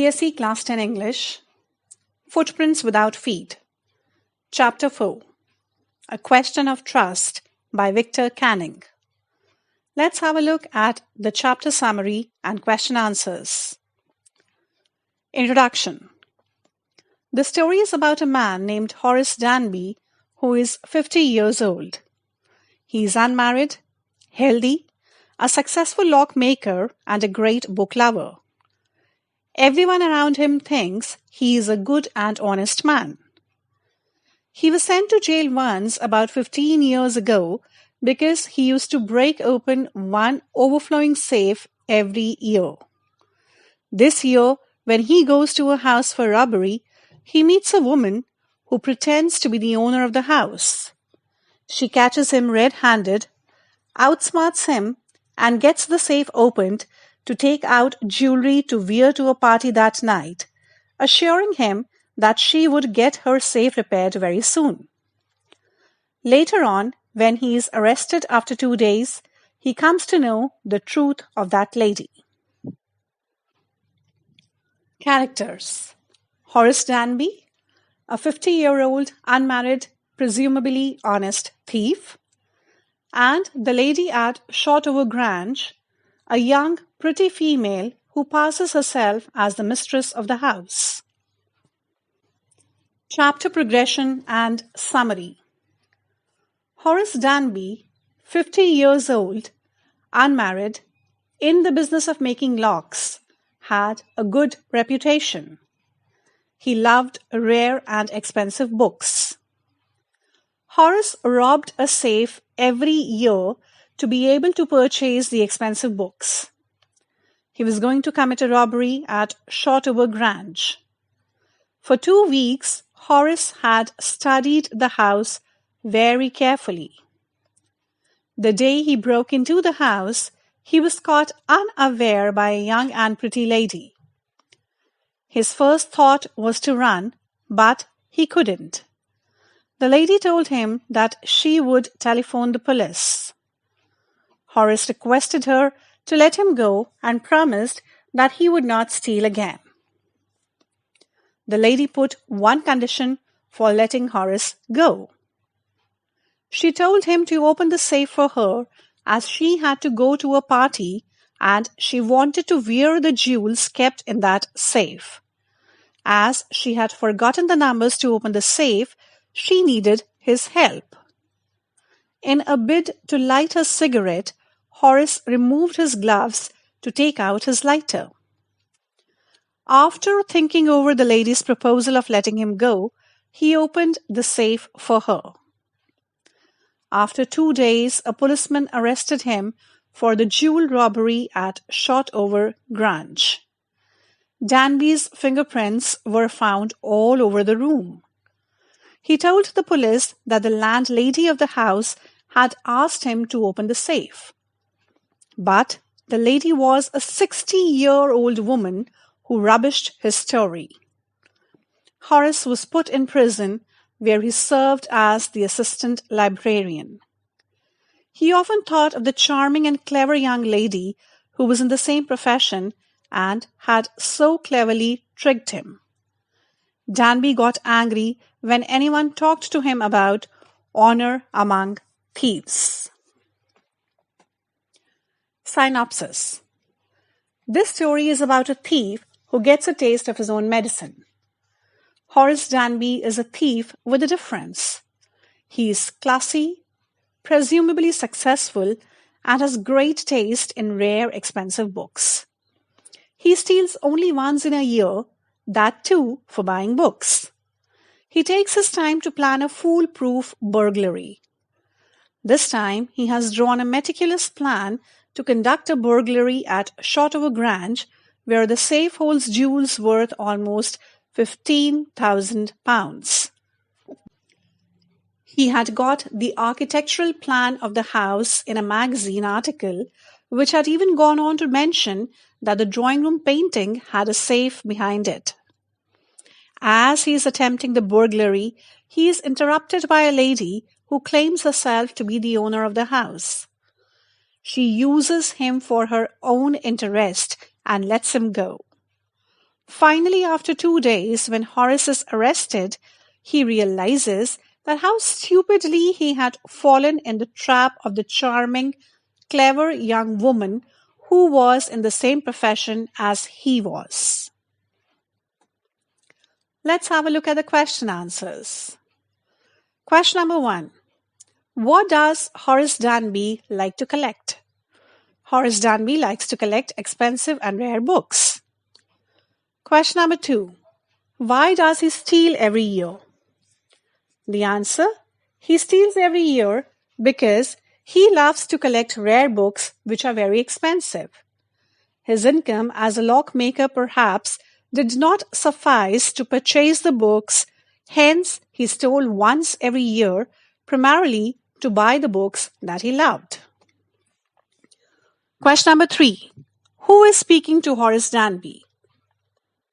CBSE Class 10 English, Footprints Without Feet, Chapter 4, A Question of Trust by Victor Canning. Let's have a look at the chapter summary and question answers. Introduction. The story is about a man named Horace Danby who is 50 years old. He is unmarried, healthy, a successful lockmaker, and a great book lover. Everyone around him thinks he is a good and honest man. He was sent to jail once about 15 years ago because he used to break open one overflowing safe every year. This year, when he goes to a house for robbery, he meets a woman who pretends to be the owner of the house. She catches him red-handed, outsmarts him, and gets the safe opened to take out jewelry to wear to a party that night, assuring him that she would get her safe repaired very soon. Later on, when he is arrested after 2 days, he comes to know the truth of that lady. Characters. Horace Danby, a 50-year-old, unmarried, presumably honest thief, and the lady at Shotover Grange, a young, pretty female who passes herself as the mistress of the house. Chapter progression and summary. Horace Danby, 50 years old, unmarried, in the business of making locks, had a good reputation. He loved rare and expensive books. Horace robbed a safe every year to be able to purchase the expensive books. He was going to commit a robbery at Shotover Grange. For 2 weeks, Horace had studied the house very carefully. The day he broke into the house, he was caught unaware by a young and pretty lady. His first thought was to run, but he couldn't. The lady told him that she would telephone the police. Horace requested her to let him go and promised that he would not steal again. The lady put one condition for letting Horace go. She told him to open the safe for her as she had to go to a party and she wanted to wear the jewels kept in that safe. As she had forgotten the numbers to open the safe, she needed his help. In a bid to light a cigarette, Horace removed his gloves to take out his lighter. After thinking over the lady's proposal of letting him go, he opened the safe for her. After 2 days, a policeman arrested him for the jewel robbery at Shotover Grange. Danby's fingerprints were found all over the room. He told the police that the landlady of the house had asked him to open the safe. But the lady was a 60-year-old woman who rubbished his story. Horace was put in prison, where he served as the assistant librarian. He often thought of the charming and clever young lady who was in the same profession and had so cleverly tricked him. Danby got angry when anyone talked to him about honor among thieves. Synopsis. This story is about a thief who gets a taste of his own medicine. Horace Danby is a thief with a difference. He is classy, presumably successful, and has great taste in rare, expensive books. He steals only once in a year, that too for buying books. He takes his time to plan a foolproof burglary. This time, he has drawn a meticulous plan to conduct a burglary at Shotover Grange, where the safe holds jewels worth almost £15,000. He had got the architectural plan of the house in a magazine article, which had even gone on to mention that the drawing room painting had a safe behind it. As he is attempting the burglary, he is interrupted by a lady who claims herself to be the owner of the house. She uses him for her own interest and lets him go. Finally, after 2 days, when Horace is arrested, he realizes that how stupidly he had fallen in the trap of the charming, clever young woman who was in the same profession as he was. Let's have a look at the question answers. Question number 1. What does Horace Danby like to collect? Horace Danby likes to collect expensive and rare books. Question number 2. Why does he steal every year? The answer: he steals every year because he loves to collect rare books which are very expensive. His income as a lockmaker perhaps did not suffice to purchase the books, hence he stole once every year, primarily to buy the books that he loved. Question number 3. Who is speaking to Horace Danby?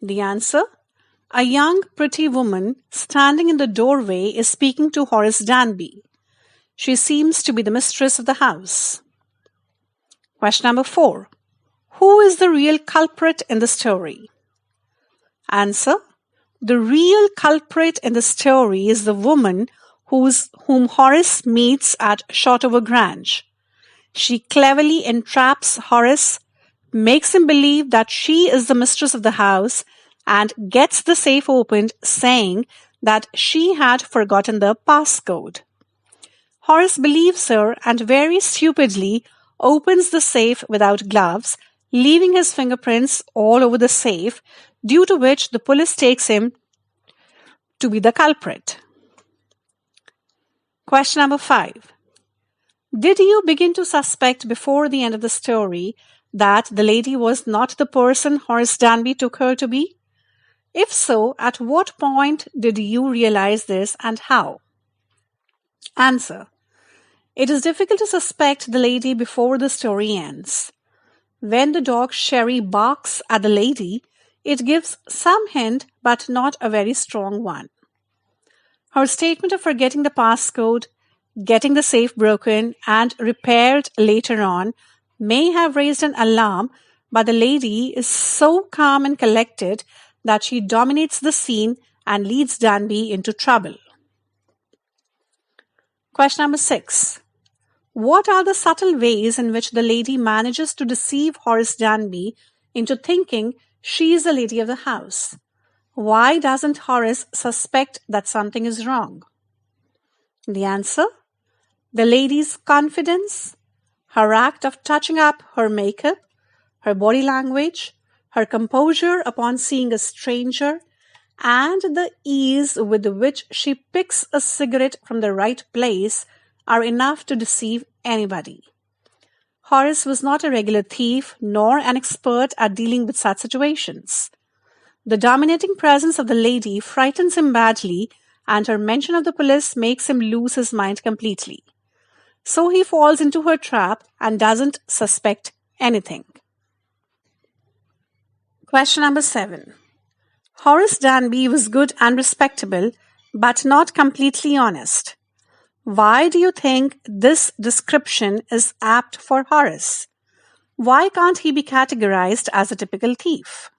The answer: a young, pretty woman standing in the doorway is speaking to Horace Danby. She seems to be the mistress of the house. Question number 4. Who is the real culprit in the story? Answer: the real culprit in the story is the woman whom Horace meets at Shotover Grange. She cleverly entraps Horace, makes him believe that she is the mistress of the house, and gets the safe opened, saying that she had forgotten the passcode. Horace believes her and very stupidly opens the safe without gloves, leaving his fingerprints all over the safe, due to which the police takes him to be the culprit. Question number 5. Did you begin to suspect before the end of the story that the lady was not the person Horace Danby took her to be? If so, at what point did you realize this and how? Answer: it is difficult to suspect the lady before the story ends. When the dog Sherry barks at the lady, it gives some hint but not a very strong one. Her statement of forgetting the passcode, getting the safe broken and repaired later on may have raised an alarm, but the lady is so calm and collected that she dominates the scene and leads Danby into trouble. Question number 6. What are the subtle ways in which the lady manages to deceive Horace Danby into thinking she is the lady of the house? Why doesn't Horace suspect that something is wrong? The answer: the lady's confidence, her act of touching up her makeup, her body language, her composure upon seeing a stranger, and the ease with which she picks a cigarette from the right place are enough to deceive anybody. Horace was not a regular thief nor an expert at dealing with such situations. The dominating presence of the lady frightens him badly, and her mention of the police makes him lose his mind completely. So he falls into her trap and doesn't suspect anything. Question number 7. Horace Danby was good and respectable, but not completely honest. Why do you think this description is apt for Horace? Why can't he be categorized as a typical thief?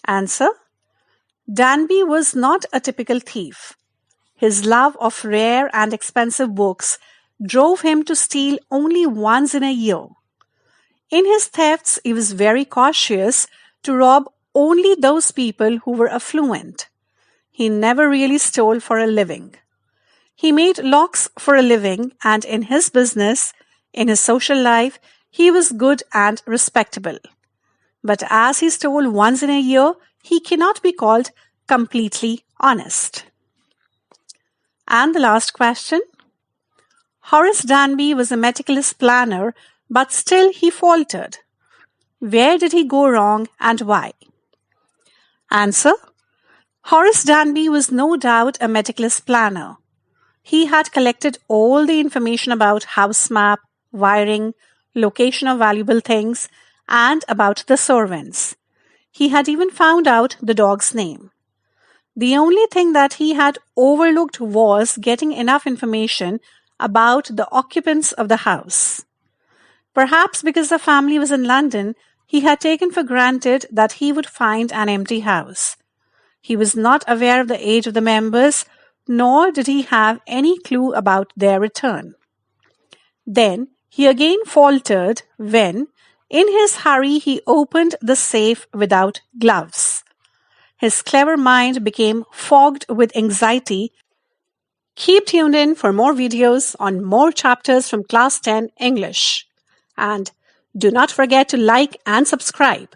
Answer: Danby was not a typical thief. His love of rare and expensive books drove him to steal only once in a year. In his thefts, he was very cautious to rob only those people who were affluent. He never really stole for a living. He made locks for a living, and in his business, in his social life, he was good and respectable. But as he stole once in a year, he cannot be called completely honest. And the last question. Horace Danby was a meticulous planner, but still he faltered. Where did he go wrong and why? Answer: Horace Danby was no doubt a meticulous planner. He had collected all the information about house map, wiring, location of valuable things, and about the servants. He had even found out the dog's name. The only thing that he had overlooked was getting enough information about the occupants of the house. Perhaps because the family was in London, he had taken for granted that he would find an empty house. He was not aware of the age of the members, nor did he have any clue about their return. Then he again faltered when, in his hurry, he opened the safe without gloves. His clever mind became fogged with anxiety. Keep tuned in for more videos on more chapters from Class 10 English. And do not forget to like and subscribe.